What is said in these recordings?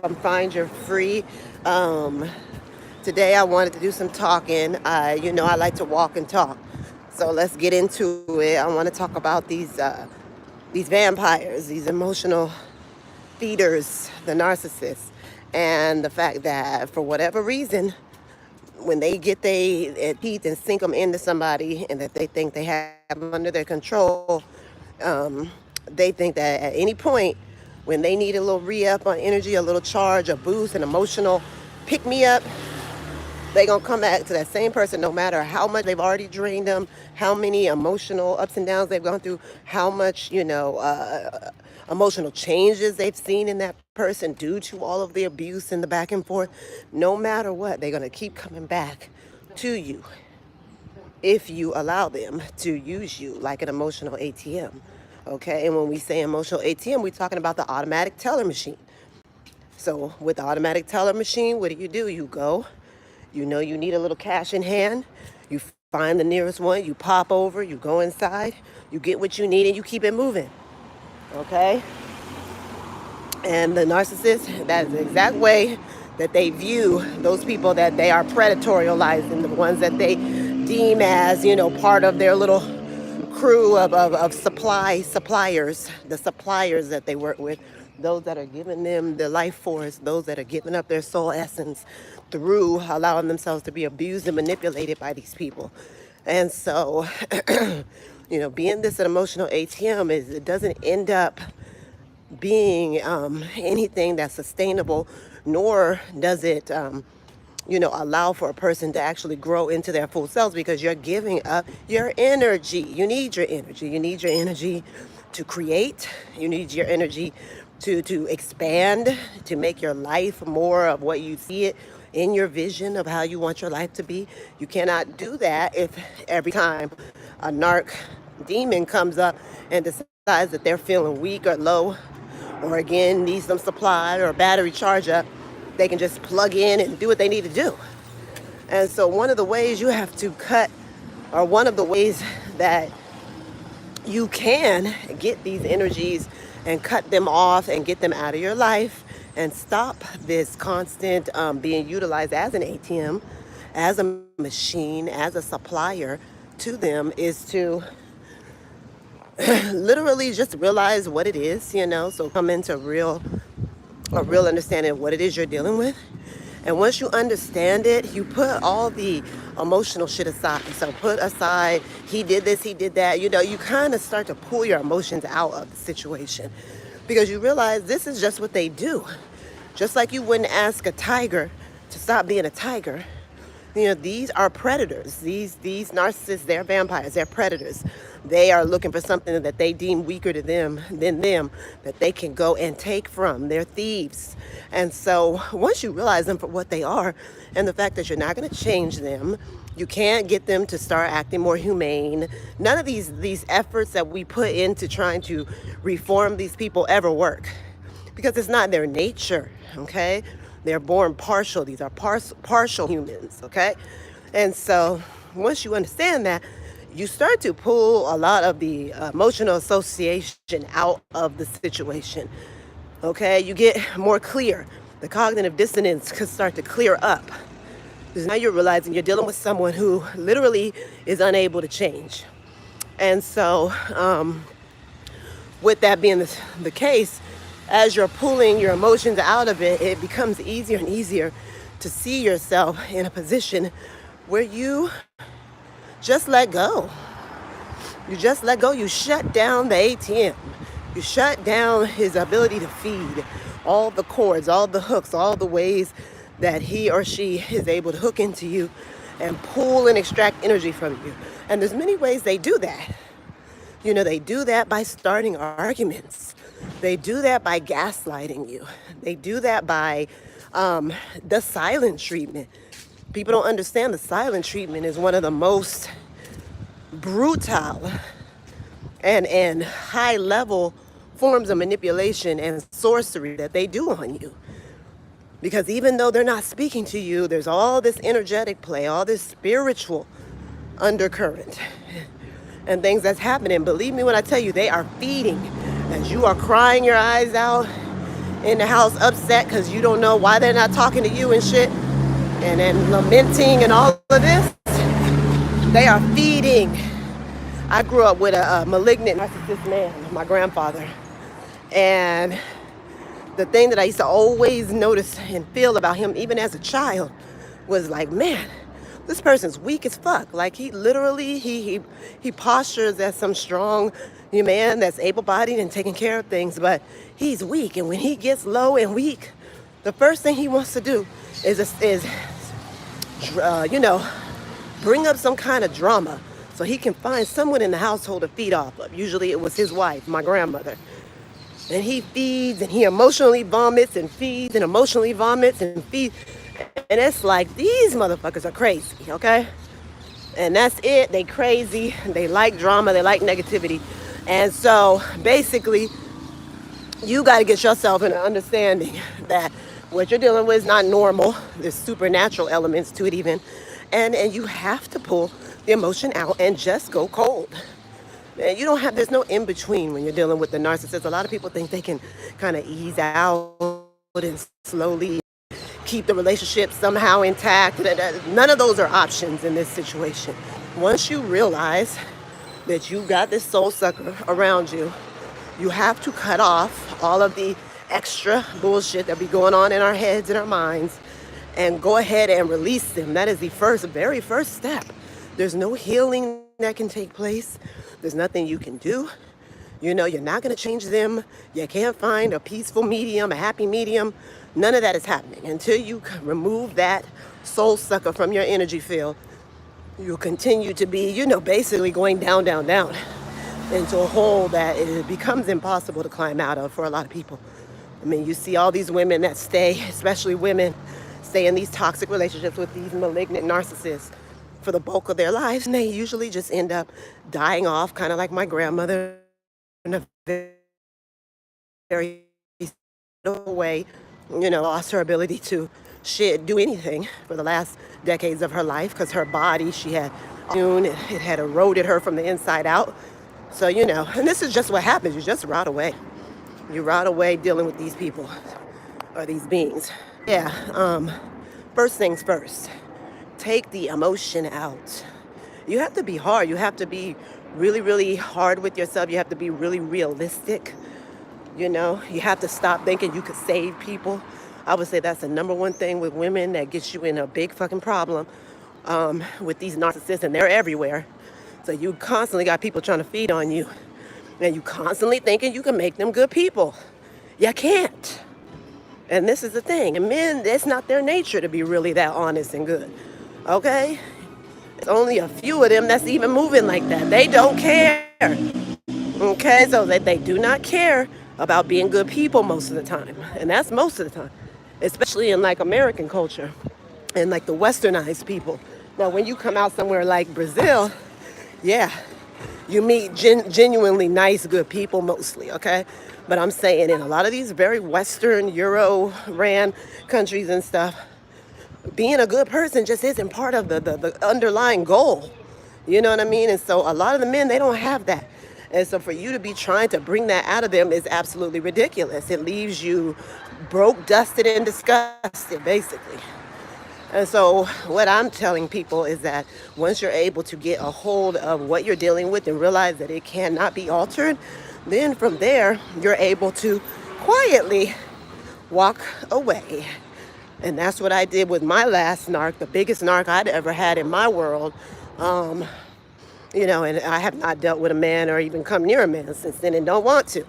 from Find Your Free. Um, Today I wanted to do some talking. I like to walk and talk. So let's get into it. I want to talk about these vampires, these emotional feeders, the narcissists, and the fact that for whatever reason, when they get their teeth and sink them into somebody, and that they think they have under their control, um, they think that at any point when they need a little re-up on energy, a little charge, a boost, an emotional pick-me-up, they're going to come back to that same person no matter how much they've already drained them, how many emotional ups and downs they've gone through, how much, emotional changes they've seen in that person due to all of the abuse and the back and forth. No matter what, they're going to keep coming back to you if you allow them to use you like an emotional ATM. Okay, and when we say emotional ATM, we're talking about the automatic teller machine. So with the automatic teller machine, what do? You go, you know you need a little cash in hand, you find the nearest one, you pop over, you go inside, you get what you need, and you keep it moving. Okay? And the narcissist, that is the exact way that they view those people that they are predatorializing, the ones that they deem as, part of their little crew of suppliers, the suppliers that they work with, those that are giving them the life force, those that are giving up their soul essence through allowing themselves to be abused and manipulated by these people. And so, being this an emotional ATM is it doesn't end up being anything that's sustainable, nor does it, allow for a person to actually grow into their full selves because you're giving up your energy. You need your energy. You need your energy to create. You need your energy to expand, to make your life more of what you see it in your vision of how you want your life to be. You cannot do that if every time a narc demon comes up and decides that they're feeling weak or low, or again needs some supply or a battery charge up, they can just plug in and do what they need to do. And so one of the ways you have to cut, or one of the ways that you can get these energies and cut them off and get them out of your life and stop this constant being utilized as an ATM, as a machine, as a supplier to them, is to literally just realize what it is, so come into a real understanding of what it is you're dealing with. And once you understand it, you put all the emotional shit aside. So put aside, he did this, he did that. You kind of start to pull your emotions out of the situation because you realize this is just what they do. Just like you wouldn't ask a tiger to stop being a tiger. These are predators. These narcissists, they're vampires, they're predators. They are looking for something that they deem weaker to them than them, that they can go and take from. They're thieves. And so once you realize them for what they are, and the fact that you're not going to change them, you can't get them to start acting more humane. None of these efforts that we put into trying to reform these people ever work because it's not their nature, okay? They're born partial. These are partial humans, okay? And so once you understand that, you start to pull a lot of the emotional association out of the situation, okay? You get more clear. The cognitive dissonance could start to clear up because now you're realizing you're dealing with someone who literally is unable to change. And so with that being the case, as you're pulling your emotions out of it, it becomes easier and easier to see yourself in a position where you just let go. You just let go. You shut down the ATM. You shut down his ability to feed all the cords, all the hooks, all the ways that he or she is able to hook into you and pull and extract energy from you. And there's many ways they do that. They do that by starting arguments. They do that by gaslighting you. They do that by the silent treatment. People don't understand the silent treatment is one of the most brutal and high level forms of manipulation and sorcery that they do on you. Because even though they're not speaking to you, there's all this energetic play, all this spiritual undercurrent and things that's happening. Believe me when I tell you, they are feeding. As you are crying your eyes out in the house upset because you don't know why they're not talking to you and shit, and then lamenting and all of this, they are feeding. I grew up with a malignant narcissist man, my grandfather. And the thing that I used to always notice and feel about him, even as a child, was like, man, this person's weak as fuck. Like he literally, he postures as some strong man that's able-bodied and taking care of things, but he's weak. And when he gets low and weak, the first thing he wants to do is you know, bring up some kind of drama so he can find someone in the household to feed off of. Usually it was his wife, my grandmother. And he feeds and he emotionally vomits and feeds and emotionally vomits and feeds. And it's like, these motherfuckers are crazy, okay? And that's it. They crazy. They like drama. They like negativity. And so basically, you got to get yourself in an understanding that what you're dealing with is not normal. There's supernatural elements to it even. And you have to pull the emotion out and just go cold. And you don't have, there's no in between when you're dealing with the narcissist. A lot of people think they can kind of ease out and slowly keep the relationship somehow intact. None of those are options in this situation. Once you realize that you got this soul sucker around you, you have to cut off all of the extra bullshit that be going on in our heads and our minds and go ahead and release them. That is the very first step. There's no healing that can take place. There's nothing you can do. You know, you're not going to change them. You can't find a peaceful medium, a happy medium. None of that is happening. Until you remove that soul sucker from your energy field, you'll continue to be, you know, basically going down, down, down into a hole that it becomes impossible to climb out of for a lot of people. I mean, you see all these women that stay, especially women, stay in these toxic relationships with these malignant narcissists for the bulk of their lives, and they usually just end up dying off, kind of like my grandmother, in a very way, you know, lost her ability to do anything for the last decades of her life because her body, she had it had eroded her from the inside out. So, you know, and this is just what happens. You just rot away. You rot away dealing with these people or these beings. Yeah, first things first. Take the emotion out. You have to be hard. You have to be really, really hard with yourself. You have to be really realistic. You know, you have to stop thinking you could save people. I would say that's the number one thing with women that gets you in a big fucking problem with these narcissists, and they're everywhere. So you constantly got people trying to feed on you, and you constantly thinking you can make them good people. You can't. And this is the thing. And men, it's not their nature to be really that honest and good. Okay? It's only a few of them that's even moving like that. They don't care. Okay? So they do not care about being good people most of the time. And that's most of the time. Especially in like American culture and like the westernized people. Now, when you come out somewhere like Brazil, yeah, you meet genuinely nice, good people mostly, okay? But I'm saying in a lot of these very Western, Euro-ran countries and stuff, being a good person just isn't part of the underlying goal. You know what I mean? And so a lot of the men, they don't have that. And so for you to be trying to bring that out of them is absolutely ridiculous. It leaves you broke, dusted, and disgusted, basically. And so what I'm telling people is that once you're able to get a hold of what you're dealing with and realize that it cannot be altered, then from there, you're able to quietly walk away. And that's what I did with my last narc, the biggest narc I'd ever had in my world. You know, and I have not dealt with a man or even come near a man since then and don't want to.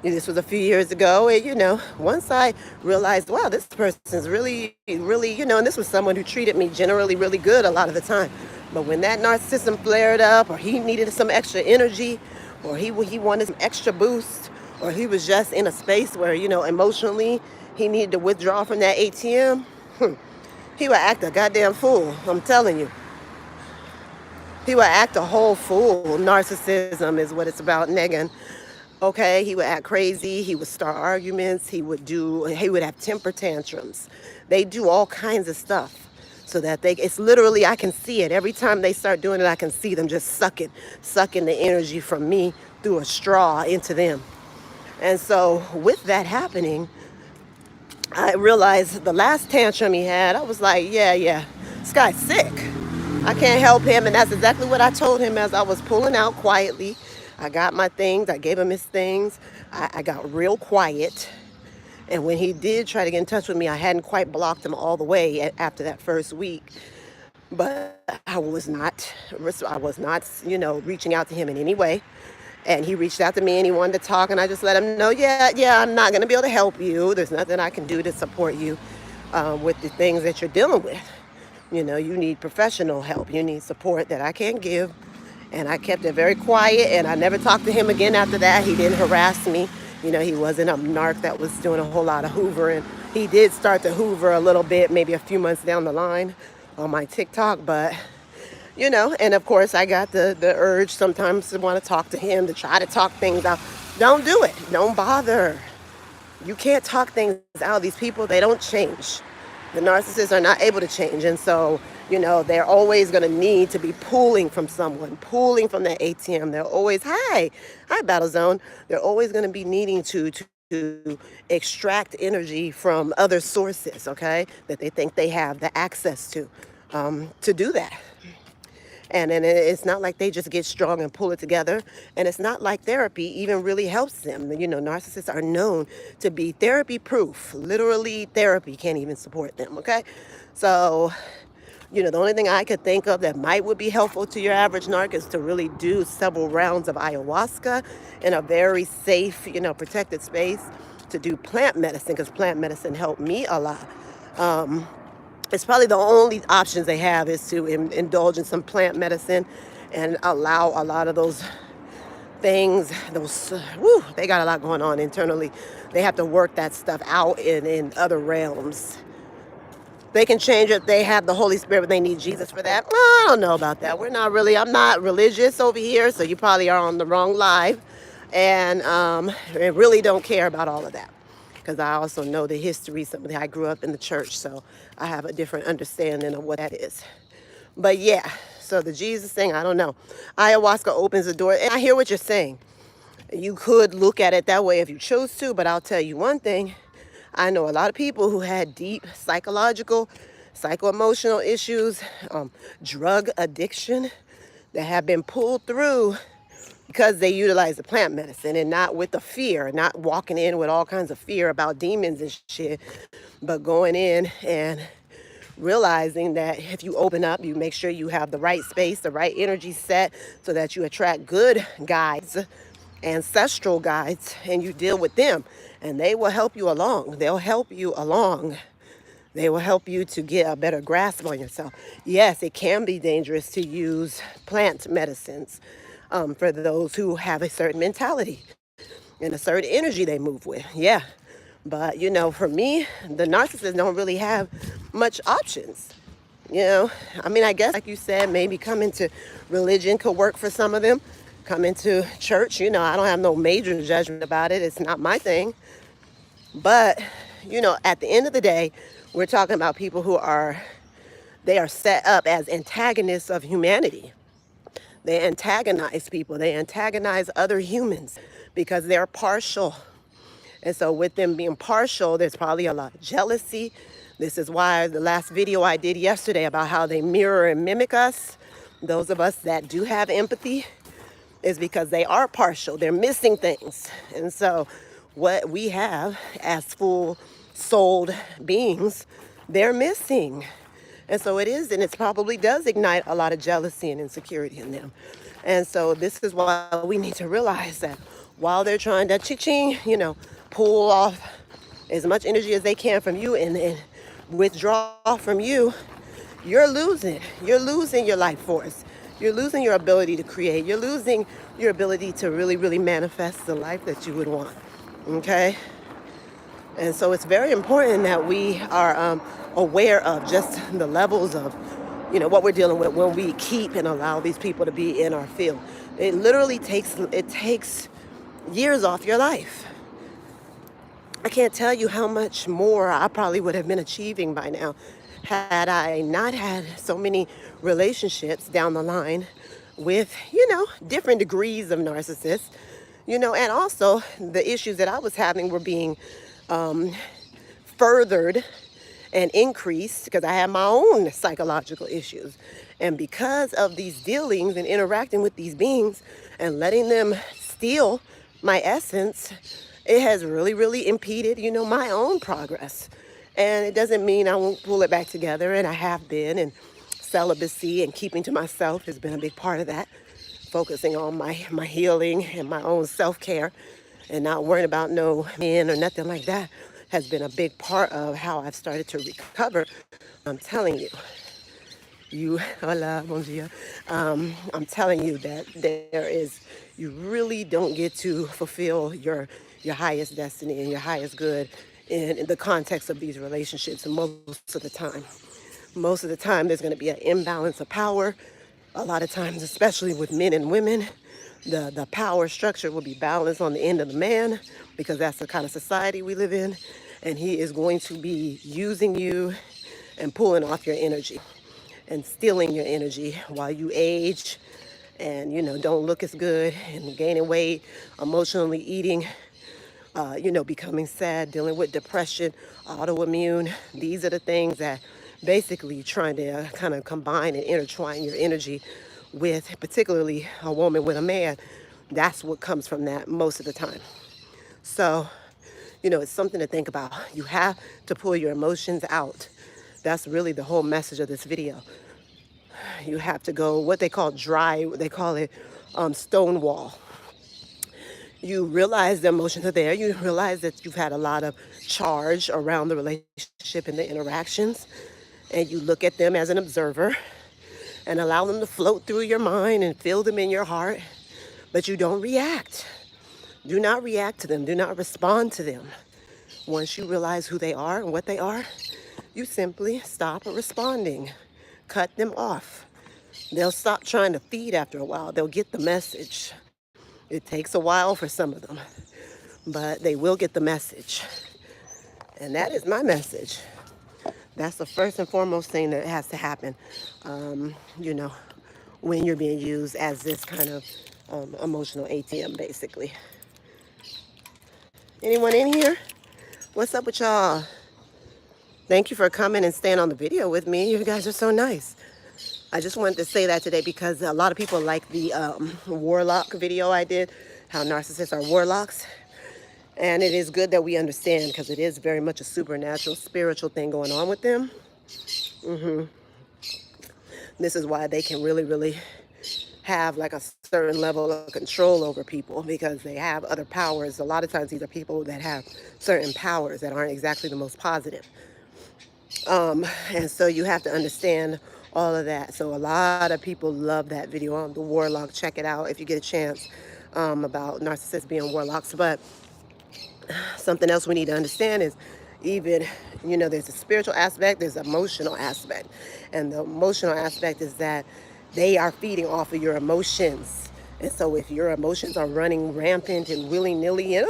This was a few years ago, and you know, once I realized, wow, this person's really, really, you know, and this was someone who treated me generally really good a lot of the time. But when that narcissism flared up, or he needed some extra energy, or he wanted some extra boost, or he was just in a space where, you know, emotionally he needed to withdraw from that ATM, he would act a goddamn fool, I'm telling you. He would act a whole fool. Narcissism is what it's about, Negan. Okay, he would act crazy. He would start arguments. He would have temper tantrums. They do all kinds of stuff so that it's literally, I can see it. Every time they start doing it, I can see them just sucking the energy from me through a straw into them. And so with that happening, I realized the last tantrum he had, I was like, yeah, this guy's sick. I can't help him. And that's exactly what I told him as I was pulling out quietly. I got my things, I gave him his things. I got real quiet. And when he did try to get in touch with me, I hadn't quite blocked him all the way after that first week. But I was not, reaching out to him in any way. And he reached out to me and he wanted to talk, and I just let him know, yeah, I'm not going to be able to help you. There's nothing I can do to support you with the things that you're dealing with. You need professional help. You need support that I can't give. And I kept it very quiet, and I never talked to him again after that. He didn't harass me. He wasn't a narc that was doing a whole lot of hoovering. He did start to hoover a little bit, maybe a few months down the line on my TikTok, but and of course I got the urge sometimes to want to talk to him, to try to talk things out. Don't do it. Don't bother. You can't talk things out. These people, they don't change. The narcissists are not able to change. And so, they're always going to need to be pulling from someone, pulling from that ATM. They're always, hi, Battle Zone. They're always going to be needing to extract energy from other sources, okay, that they think they have the access to do that. And it's not like they just get strong and pull it together. And it's not like therapy even really helps them. Narcissists are known to be therapy proof. Literally, therapy can't even support them, okay? So, the only thing I could think of that would be helpful to your average narc is to really do several rounds of ayahuasca in a very safe, protected space, to do plant medicine, because plant medicine helped me a lot. It's probably the only options they have is to indulge in some plant medicine and allow a lot of those things, they got a lot going on internally. They have to work that stuff out in other realms. They can change it. They have the Holy Spirit, but they need Jesus for that. I don't know about that. I'm not religious over here, so you probably are on the wrong live. And I really don't care about all of that, because I also know the history. I grew up in the church, so I have a different understanding of what that is. But yeah, so the Jesus thing, I don't know. Ayahuasca opens the door, and I hear what you're saying. You could look at it that way if you chose to, but I'll tell you one thing. I know a lot of people who had deep psycho-emotional issues, drug addiction, that have been pulled through because they utilize the plant medicine, and not with the fear, not walking in with all kinds of fear about demons and shit, but going in and realizing that if you open up, you make sure you have the right space, the right energy set, so that you attract good guides, ancestral guides, and you deal with them, and they will help you along. They'll help you along. They will help you to get a better grasp on yourself. Yes, it can be dangerous to use plant medicines for those who have a certain mentality and a certain energy they move with. Yeah. But, for me, the narcissists don't really have much options. I guess, like you said, maybe coming to religion could work for some of them. Coming to church, I don't have no major judgment about it. It's not my thing. But, at the end of the day, we're talking about people they are set up as antagonists of humanity. They antagonize people. They antagonize other humans because they're partial. And so with them being partial, there's probably a lot of jealousy. This is why the last video I did yesterday about how they mirror and mimic us, those of us that do have empathy, is because they are partial. They're missing things. And so what we have as full-souled beings, they're missing. And so it probably does ignite a lot of jealousy and insecurity in them. And so this is why we need to realize that while they're trying to cha-ching, pull off as much energy as they can from you and withdraw from you, you're losing. You're losing your life force. You're losing your ability to create. You're losing your ability to really, really manifest the life that you would want. Okay? And so it's very important that we are aware of just the levels of, what we're dealing with when we keep and allow these people to be in our field. It literally takes years off your life. I can't tell you how much more I probably would have been achieving by now had I not had so many relationships down the line with, different degrees of narcissists. And also the issues that I was having were being furthered and increased because I had my own psychological issues. And because of these dealings and interacting with these beings and letting them steal my essence, it has really, really impeded, my own progress. And it doesn't mean I won't pull it back together, and I have been, and celibacy and keeping to myself has been a big part of that. Focusing on my healing and my own self-care and not worrying about no men or nothing like that has been a big part of how I've started to recover. I'm telling hola, bon dia. I'm telling you that you really don't get to fulfill your highest destiny and your highest good in the context of these relationships most of the time. Most of the time, there's going to be an imbalance of power. A lot of times, especially with men and women, the power structure will be balanced on the end of the man because that's the kind of society we live in. And he is going to be using you and pulling off your energy and stealing your energy while you age and, don't look as good and gaining weight, emotionally eating, becoming sad, dealing with depression, autoimmune. These are the things that basically trying to kind of combine and intertwine your energy with, particularly a woman with a man. That's what comes from that most of the time. So, it's something to think about. You have to pull your emotions out. That's really the whole message of this video. You have to go what they call dry, they call it stonewall. You realize the emotions are there. You realize that you've had a lot of charge around the relationship and the interactions. And you look at them as an observer and allow them to float through your mind and feel them in your heart. But you don't react. Do not react to them. Do not respond to them. Once you realize who they are and what they are, you simply stop responding. Cut them off. They'll stop trying to feed after a while. They'll get the message. It takes a while for some of them, but they will get the message. And that is my message. That's the first and foremost thing that has to happen, when you're being used as this kind of emotional ATM, basically. Anyone in here? What's up with y'all? Thank you for coming and staying on the video with me. You guys are so nice. I just wanted to say that today because a lot of people like the warlock video I did, how narcissists are warlocks. And it is good that we understand because it is very much a supernatural, spiritual thing going on with them. This is why they can really, really have like a certain level of control over people because they have other powers. A lot of times these are people that have certain powers that aren't exactly the most positive. And so you have to understand all of that. So a lot of people love that video on the warlock. Check it out if you get a chance, about narcissists being warlocks. But something else we need to understand is even, there's a spiritual aspect, there's an emotional aspect. And the emotional aspect is that they are feeding off of your emotions. And so if your emotions are running rampant and willy-nilly and,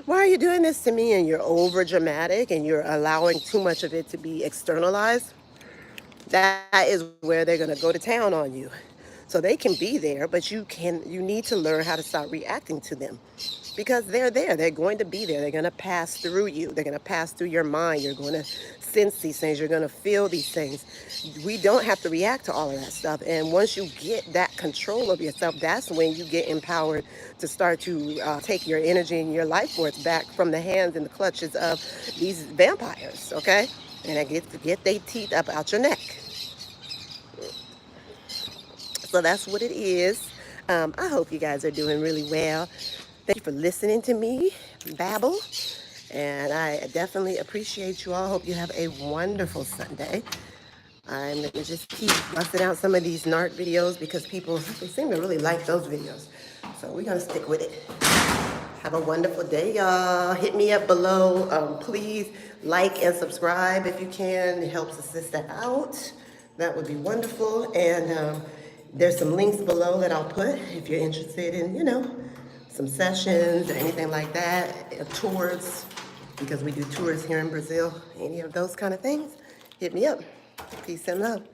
why are you doing this to me? And you're over dramatic and you're allowing too much of it to be externalized, that is where they're going to go to town on you. So they can be there, but you need to learn how to start reacting to them because they're there. They're going to be there. They're going to pass through you. They're going to pass through your mind. You're going to sense these things. You're going to feel these things. We don't have to react to all of that stuff. And once you get that control of yourself, that's when you get empowered to start to take your energy and your life force back from the hands and the clutches of these vampires, okay? And I get their teeth up out your neck. So that's what it is. I hope you guys are doing really well. Thank you for listening to me babble. And I definitely appreciate you all. Hope you have a wonderful Sunday. I'm going to just keep busting out some of these NARC videos because they seem to really like those videos. So we're going to stick with it. Have a wonderful day, y'all. Hit me up below. Please like and subscribe if you can. It helps us sister out. That would be wonderful. And there's some links below that I'll put if you're interested in, some sessions or anything like that, tours, because we do tours here in Brazil, any of those kind of things. Hit me up. Peace and love.